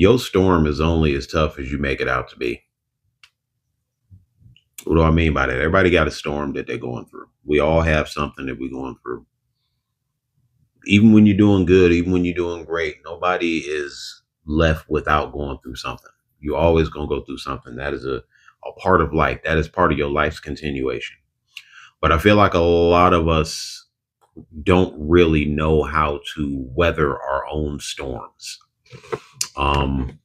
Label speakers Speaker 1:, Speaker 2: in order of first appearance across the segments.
Speaker 1: Your storm is only as tough as you make it out to be. What do I mean by that? Everybody got a storm that they're going through. We all have something that we're going through. Even when you're doing good, even when you're doing great, nobody is left without going through something. You're always going to go through something. That is a part of life. That is part of your life's continuation. But I feel like a lot of us don't really know how to weather our own storms. Um,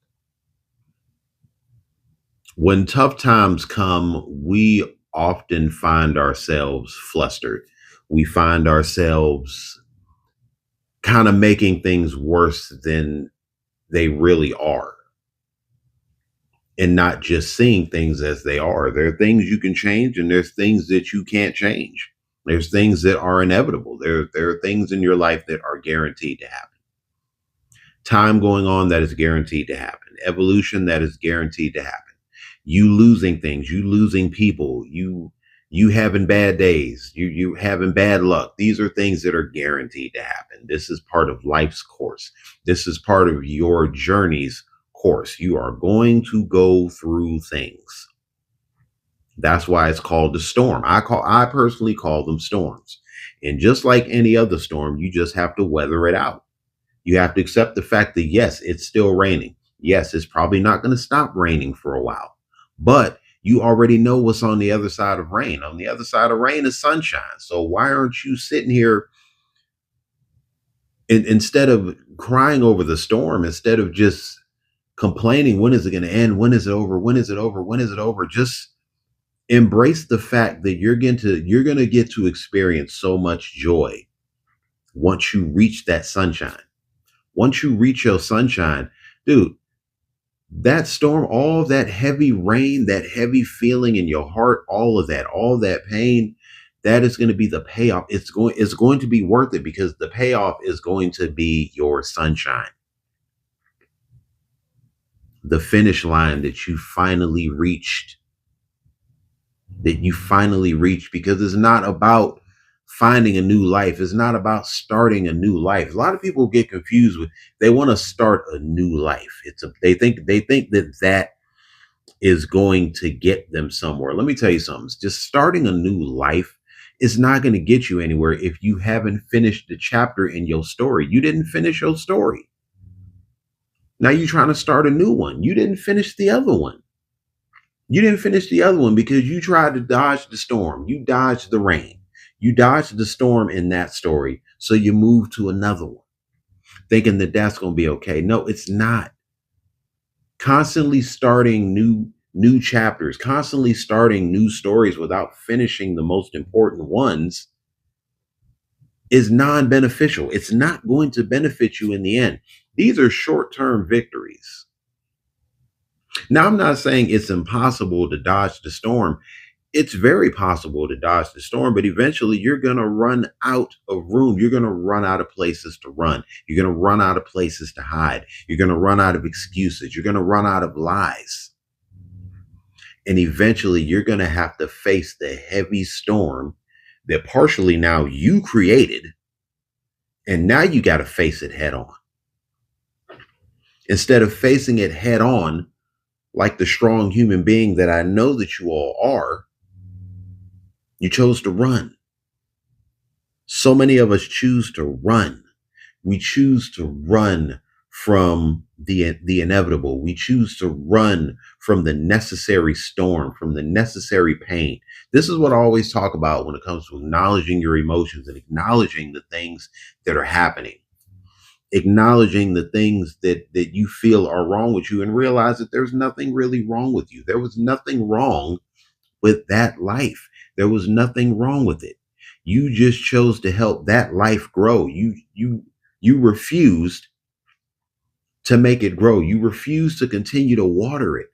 Speaker 1: when tough times come, we often find ourselves flustered. We find ourselves kind of making things worse than they really are, and not just seeing things as they are. There are things you can change, and there's things that you can't change. There's things that are inevitable. There are things in your life that are guaranteed to happen. Time going on that is guaranteed to happen. Evolution that is guaranteed to happen. You losing things, you losing people, you having bad days, you having bad luck. These are things that are guaranteed to happen. This is part of life's course. This is part of your journey's course. You are going to go through things. That's why it's called the storm. I personally call them storms. And just like any other storm, you just have to weather it out. You have to accept the fact that yes, it's still raining. Yes, it's probably not going to stop raining for a while, but you already know what's on the other side of rain. On the other side of rain is sunshine. So why aren't you sitting here instead of crying over the storm, instead of just complaining, when is it going to end? When is it over? When is it over? When is it over? Just embrace the fact that you're going to get to experience so much joy once you reach that sunshine. Once you reach your sunshine, dude, that storm, all of that heavy rain, that heavy feeling in your heart, all that pain, that is going to be the payoff. It's going to be worth it, because the payoff is going to be your sunshine. The finish line that you finally reached, because it's not about finding a new life. It's not about starting a new life. A lot of people get confused with, they want to start a new life. They think that is going to get them somewhere. Let me tell you something. Just starting a new life is not going to get you anywhere if you haven't finished the chapter in your story. You didn't finish your story. Now you're trying to start a new one. You didn't finish the other one. You didn't finish the other one because you tried to dodge the storm. You dodged the rain. You dodged the storm in that story. So you move to another one, thinking that that's going to be okay. No, it's not. Constantly starting new chapters, constantly starting new stories without finishing the most important ones is non-beneficial. It's not going to benefit you in the end. These are short-term victories. Now, I'm not saying it's impossible to dodge the storm. It's very possible to dodge the storm, but eventually you're going to run out of room. You're going to run out of places to run. You're going to run out of places to hide. You're going to run out of excuses. You're going to run out of lies. And eventually you're going to have to face the heavy storm that partially now you created. And now you got to face it head on. Instead of facing it head on, like the strong human being that I know that you all are, you chose to run. So many of us choose to run. We choose to run from the inevitable. We choose to run from the necessary storm, from the necessary pain. This is what I always talk about when it comes to acknowledging your emotions and acknowledging the things that are happening. Acknowledging the things that you feel are wrong with you, and realize that there's nothing really wrong with you. There was nothing wrong with that life. There was nothing wrong with it. You just chose to help that life grow. You refused to make it grow. You refused to continue to water it.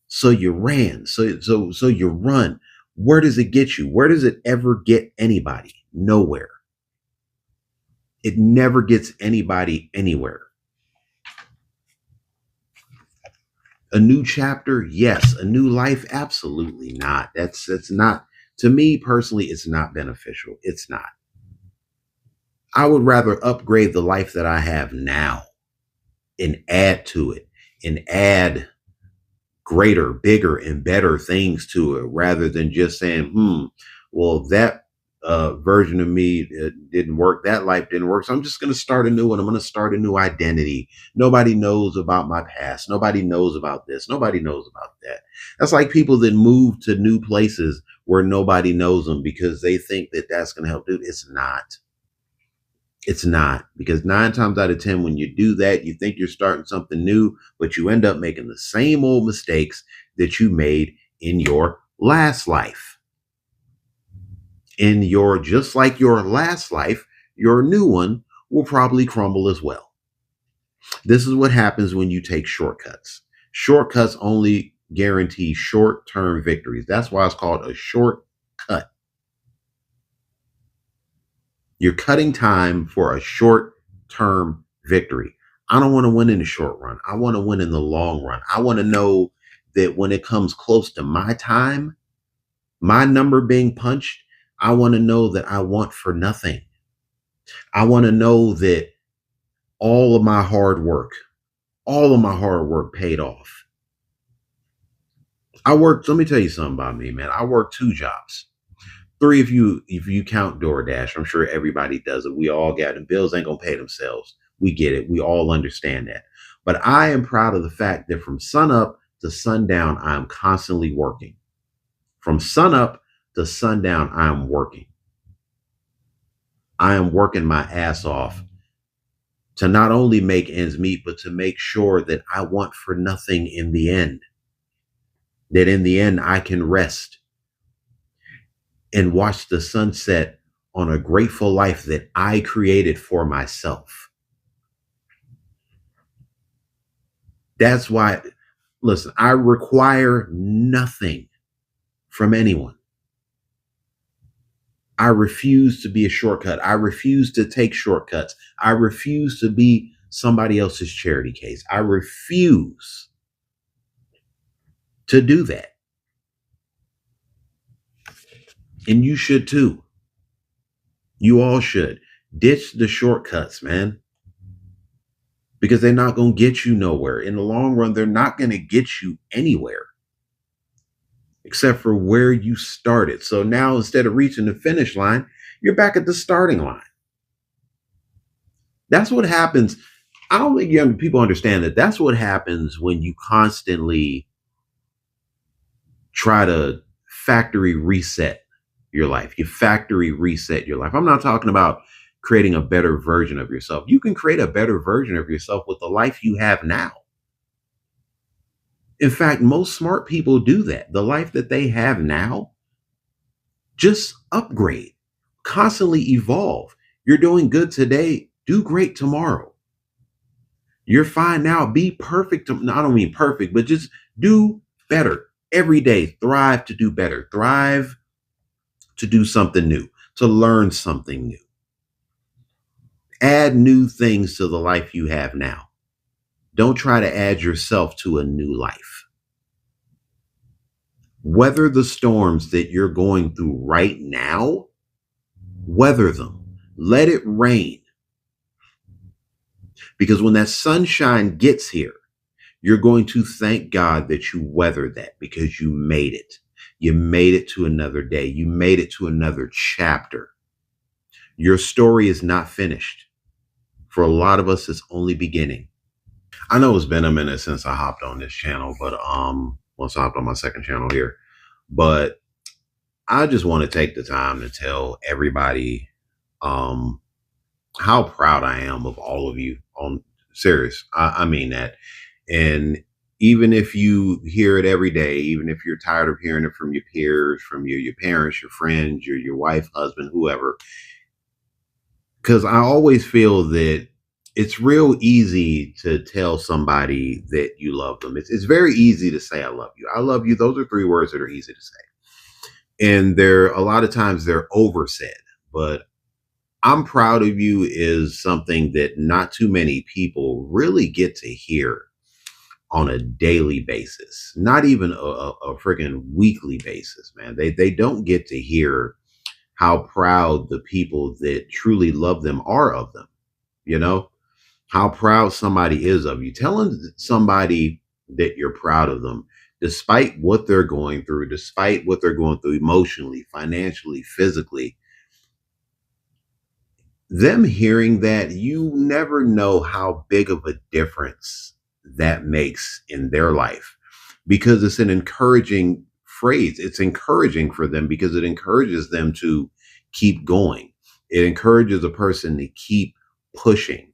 Speaker 1: So you ran. So you run. Where does it get you? Where does it ever get anybody? Nowhere. It never gets anybody anywhere. A new chapter, yes. A new life, absolutely not. That's not, to me personally, it's not beneficial. It's not. I would rather upgrade the life that I have now and add to it and add greater, bigger, and better things to it rather than just saying, well, that version of me didn't work. That life didn't work. So I'm just going to start a new one. I'm going to start a new identity. Nobody knows about my past. Nobody knows about this. Nobody knows about that. That's like people that move to new places where nobody knows them because they think that that's going to help. Dude, it's not. It's not, because 9 times out of 10, when you do that, you think you're starting something new, but you end up making the same old mistakes that you made in your last life. In your, just like your last life, your new one will probably crumble as well. This is what happens when you take shortcuts. Shortcuts only guarantee short-term victories. That's why it's called a shortcut. You're cutting time for a short-term victory. I don't want to win in the short run. I want to win in the long run. I want to know that when it comes close to my time, my number being punched, I want to know that I want for nothing. I want to know that all of my hard work paid off. Let me tell you something about me, man. I worked 2 jobs. 3 if you count DoorDash. I'm sure everybody does it. We all got it. Bills ain't gonna pay themselves. We get it. We all understand that. But I am proud of the fact that from sun up to sundown, I am constantly working. From sun up to sundown, I am working. I am working my ass off to not only make ends meet, but to make sure that I want for nothing in the end. That in the end, I can rest and watch the sunset on a grateful life that I created for myself. That's why, listen, I require nothing from anyone. I refuse to be a shortcut. I refuse to take shortcuts. I refuse to be somebody else's charity case. I refuse to do that. And you should too. You all should. Ditch the shortcuts, man. Because they're not going to get you nowhere. In the long run, they're not going to get you anywhere. Except for where you started. So now instead of reaching the finish line, you're back at the starting line. That's what happens. I don't think young people understand that. That's what happens when you constantly try to factory reset your life. You factory reset your life. I'm not talking about creating a better version of yourself. You can create a better version of yourself with the life you have now. In fact, most smart people do that. The life that they have now, just upgrade, constantly evolve. You're doing good today, do great tomorrow. You're fine now, be perfect. I don't mean perfect, but just do better every day. Thrive to do better. Thrive to do something new, to learn something new. Add new things to the life you have now. Don't try to add yourself to a new life. Weather the storms that you're going through right now. Weather them. Let it rain. Because when that sunshine gets here, you're going to thank God that you weathered that, because you made it. You made it to another day. You made it to another chapter. Your story is not finished. For a lot of us, it's only beginning. I know it's been a minute since I hopped on this channel, but once I hopped on my second channel here, but I just want to take the time to tell everybody how proud I am of all of you. On serious, I mean that. And even if you hear it every day, even if you're tired of hearing it from your peers, from your parents, your friends, your wife, husband, whoever, because I always feel that it's real easy to tell somebody that you love them. It's very easy to say, I love you. I love you. Those are 3 words that are easy to say. And a lot of times they're oversaid, but I'm proud of you is something that not too many people really get to hear on a daily basis, not even a freaking weekly basis, man. They don't get to hear how proud the people that truly love them are of them, you know? how proud somebody is of you. Telling somebody that you're proud of them, despite what they're going through, despite what they're going through emotionally, financially, physically, them hearing that, you never know how big of a difference that makes in their life, because it's an encouraging phrase. It's encouraging for them because it encourages them to keep going. It encourages a person to keep pushing.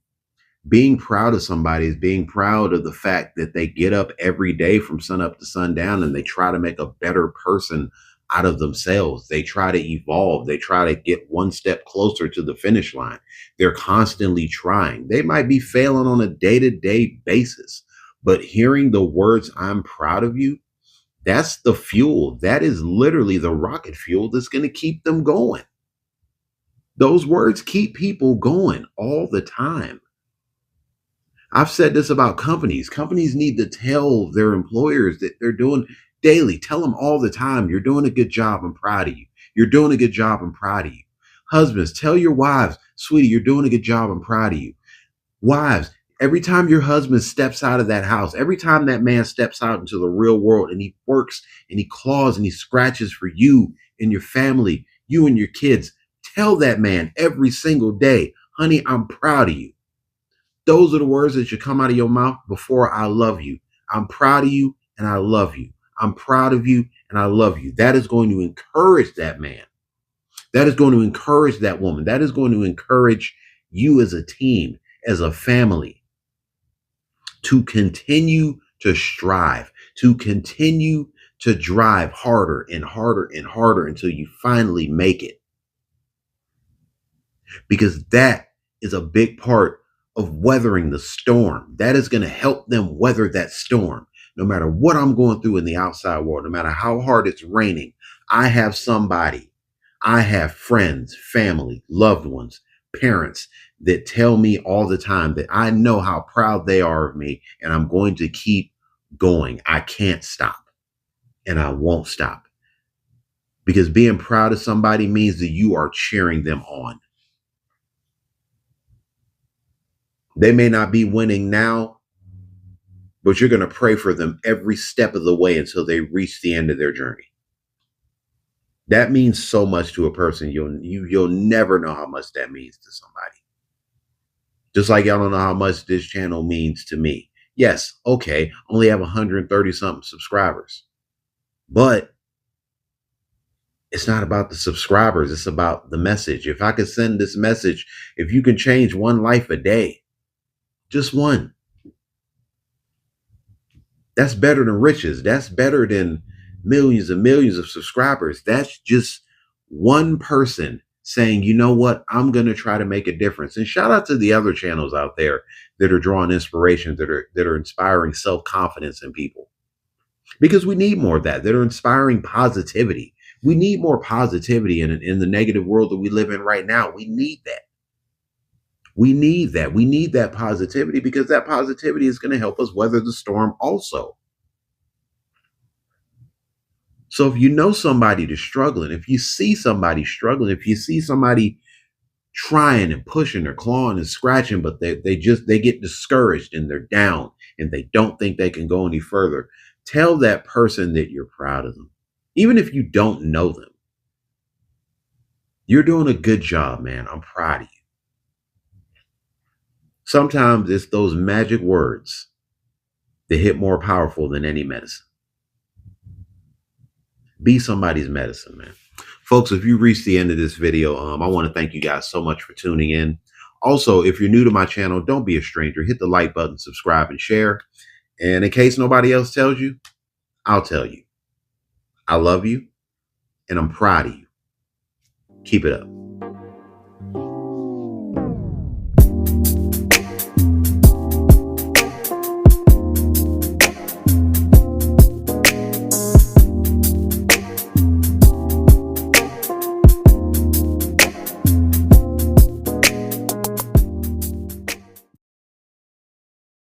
Speaker 1: Being proud of somebody is being proud of the fact that they get up every day from sun up to sundown and they try to make a better person out of themselves. They try to evolve. They try to get one step closer to the finish line. They're constantly trying. They might be failing on a day-to-day basis, but hearing the words, "I'm proud of you," that's the fuel. That is literally the rocket fuel that's going to keep them going. Those words keep people going all the time. I've said this about companies. Companies need to tell their employers that they're doing daily. Tell them all the time, "You're doing a good job. I'm proud of you. You're doing a good job. I'm proud of you." Husbands, tell your wives, "Sweetie, you're doing a good job. I'm proud of you." Wives, every time your husband steps out of that house, every time that man steps out into the real world and he works and he claws and he scratches for you and your family, you and your kids, tell that man every single day, "Honey, I'm proud of you." Those are the words that should come out of your mouth before "I love you." I'm proud of you and I love you. I'm proud of you and I love you. That is going to encourage that man. That is going to encourage that woman. That is going to encourage you as a team, as a family, to continue to strive, to continue to drive harder and harder and harder until you finally make it. Because that is a big part of weathering the storm. That is going to help them weather that storm. No matter what I'm going through in the outside world, no matter how hard it's raining, I have somebody, I have friends, family, loved ones, parents that tell me all the time that I know how proud they are of me, and I'm going to keep going. I can't stop, and I won't stop. Because being proud of somebody means that you are cheering them on. They may not be winning now, but you're going to pray for them every step of the way until they reach the end of their journey. That means so much to a person. You'll never know how much that means to somebody. Just like y'all don't know how much this channel means to me. Yes, okay, only have 130 something subscribers, but it's not about the subscribers. It's about the message. If I could send this message, if you can change one life a day, just one, that's better than riches. That's better than millions and millions of subscribers. That's just one person saying, "You know what? I'm going to try to make a difference." And shout out to the other channels out there that are drawing inspiration, that are inspiring self-confidence in people. Because we need more of that are inspiring positivity. We need more positivity in the negative world that we live in right now. We need that. We need that. We need that positivity, because that positivity is going to help us weather the storm also. So if you know somebody that's struggling, if you see somebody struggling, if you see somebody trying and pushing or clawing and scratching, but they get discouraged and they're down and they don't think they can go any further, tell that person that you're proud of them. Even if you don't know them, you're doing a good job, man. I'm proud of you. Sometimes it's those magic words that hit more powerful than any medicine. Be somebody's medicine, man. Folks, if you reached the end of this video, I want to thank you guys so much for tuning in. Also, if you're new to my channel, don't be a stranger. Hit the like button, subscribe, and share. And in case nobody else tells you, I'll tell you. I love you, and I'm proud of you. Keep it up.